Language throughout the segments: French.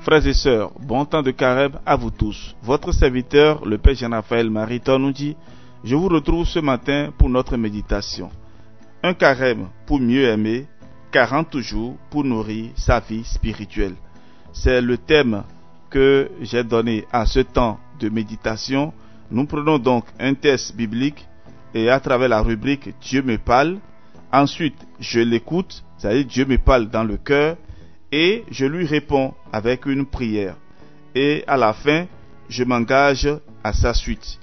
Frères et sœurs, bon temps de carême à vous tous. Votre serviteur, le Père Jean-Raphaël Mariton, nous dit: je vous retrouve ce matin pour notre méditation. Un carême pour mieux aimer, 40 jours pour nourrir sa vie spirituelle. C'est le thème que j'ai donné à ce temps de méditation. Nous prenons donc un texte biblique et à travers la rubrique Dieu me parle. Ensuite, je l'écoute, c'est-à-dire Dieu me parle dans le cœur. Et je lui réponds avec une prière. Et à la fin, je m'engage à sa suite.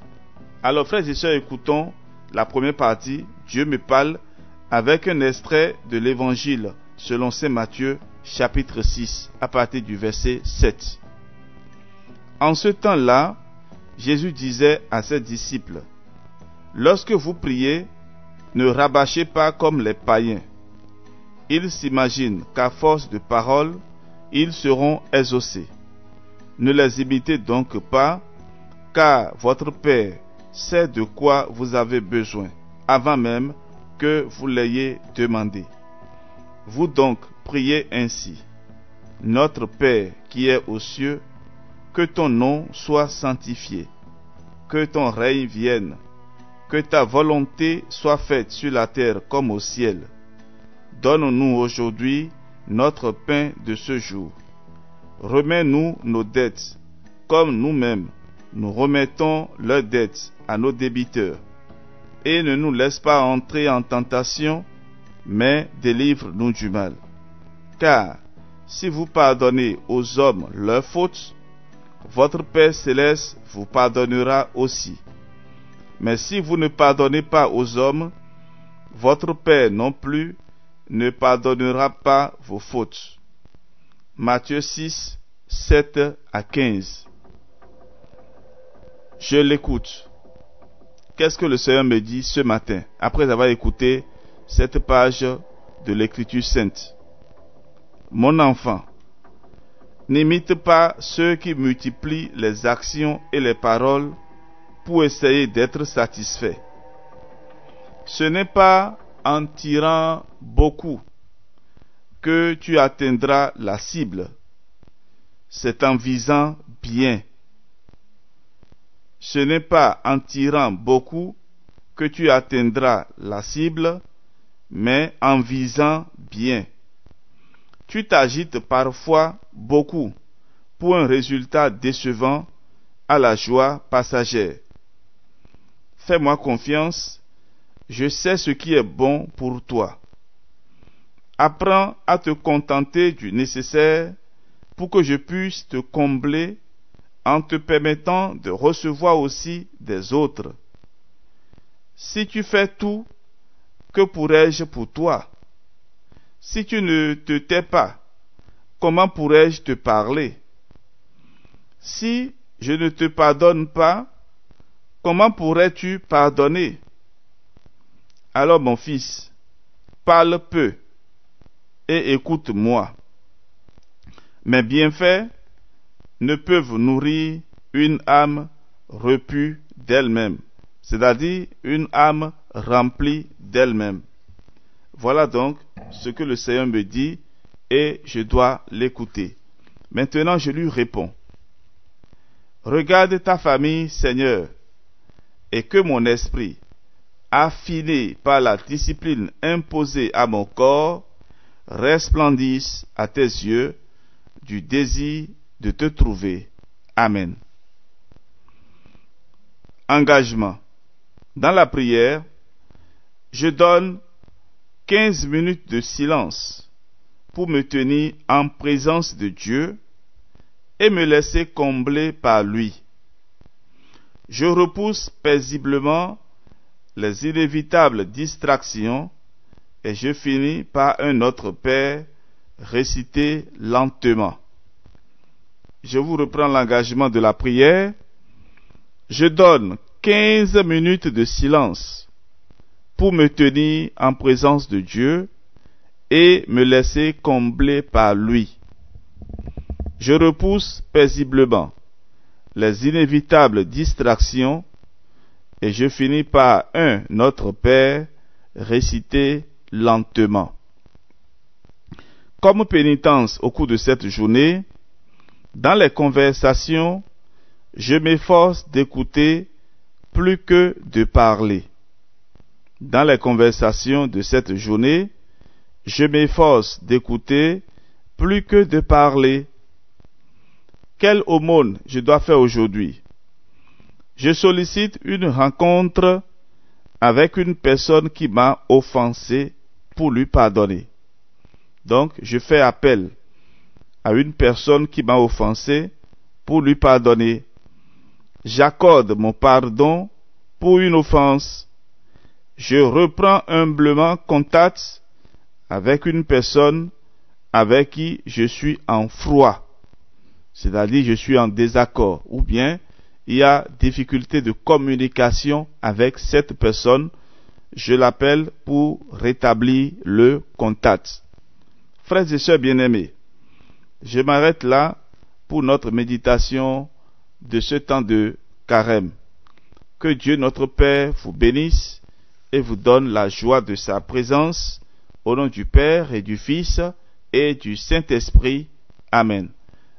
Alors frères et sœurs, écoutons la première partie, Dieu me parle, avec un extrait de l'évangile selon saint Matthieu, chapitre 6, à partir du verset 7. En ce temps-là, Jésus disait à ses disciples: lorsque vous priez, ne rabâchez pas comme les païens. Ils s'imaginent qu'à force de paroles, ils seront exaucés. Ne les imitez donc pas, car votre Père sait de quoi vous avez besoin, avant même que vous l'ayez demandé. Vous donc priez ainsi: Notre Père qui es aux cieux, que ton nom soit sanctifié, que ton règne vienne, que ta volonté soit faite sur la terre comme au ciel. Donne-nous aujourd'hui notre pain de ce jour. Remets-nous nos dettes, comme nous-mêmes nous remettons leurs dettes à nos débiteurs. Et ne nous laisse pas entrer en tentation, mais délivre-nous du mal. Car si vous pardonnez aux hommes leurs fautes, votre Père céleste vous pardonnera aussi. Mais si vous ne pardonnez pas aux hommes, votre Père non plus ne pardonnera pas vos fautes. Matthieu 6, 7 à 15. Je l'écoute. Qu'est-ce que le Seigneur me dit ce matin, après avoir écouté cette page de l'Écriture sainte? Mon enfant, n'imite pas ceux qui multiplient les actions et les paroles pour essayer d'être satisfait. Ce n'est pas en tirant beaucoup que tu atteindras la cible. C'est en visant bien. Ce n'est pas en tirant beaucoup que tu atteindras la cible, mais en visant bien. Tu t'agites parfois beaucoup pour un résultat décevant à la joie passagère. Fais-moi confiance. Je sais ce qui est bon pour toi. Apprends à te contenter du nécessaire pour que je puisse te combler en te permettant de recevoir aussi des autres. Si tu fais tout, que pourrais-je pour toi? Si tu ne te tais pas, comment pourrais-je te parler? Si je ne te pardonne pas, comment pourrais-tu pardonner? Alors mon fils, parle peu et écoute-moi. Mes bienfaits ne peuvent nourrir une âme repue d'elle-même, c'est-à-dire une âme remplie d'elle-même. Voilà donc ce que le Seigneur me dit et je dois l'écouter. Maintenant je lui réponds: regarde ta famille, Seigneur, et que mon esprit, affiné par la discipline imposée à mon corps, resplendisse à tes yeux du désir de te trouver. Amen. Engagement. Dans la prière, je donne 15 minutes de silence pour me tenir en présence de Dieu et me laisser combler par lui. Je repousse paisiblement les inévitables distractions et je finis par un Notre Père récité lentement. Je vous reprends l'engagement de la prière. Je donne 15 minutes de silence pour me tenir en présence de Dieu et me laisser combler par lui. Je repousse paisiblement les inévitables distractions et je finis par un Notre Père récité lentement. Comme pénitence au cours de cette journée, Dans les conversations, je m'efforce d'écouter plus que de parler. Dans les conversations de cette journée, je m'efforce d'écouter plus que de parler. Quelle aumône je dois faire aujourd'hui? Je sollicite une rencontre avec une personne qui m'a offensé pour lui pardonner. Donc, je fais appel à une personne qui m'a offensé pour lui pardonner. J'accorde mon pardon pour une offense. Je reprends humblement contact avec une personne avec qui je suis en froid, c'est-à-dire je suis en désaccord, ou bien il y a difficulté de communication avec cette personne, je l'appelle pour rétablir le contact. Frères et sœurs bien-aimés, je m'arrête là pour notre méditation de ce temps de carême. Que Dieu notre Père vous bénisse et vous donne la joie de sa présence, au nom du Père et du Fils et du Saint-Esprit. Amen.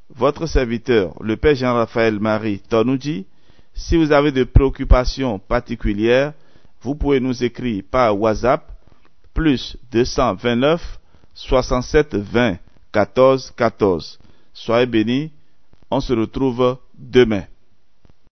Votre serviteur, le Père Jean-Raphaël Marie Tonoudji. Si vous avez de préoccupations particulières, vous pouvez nous écrire par WhatsApp, plus 229 67 20 14 14. Soyez bénis, on se retrouve demain.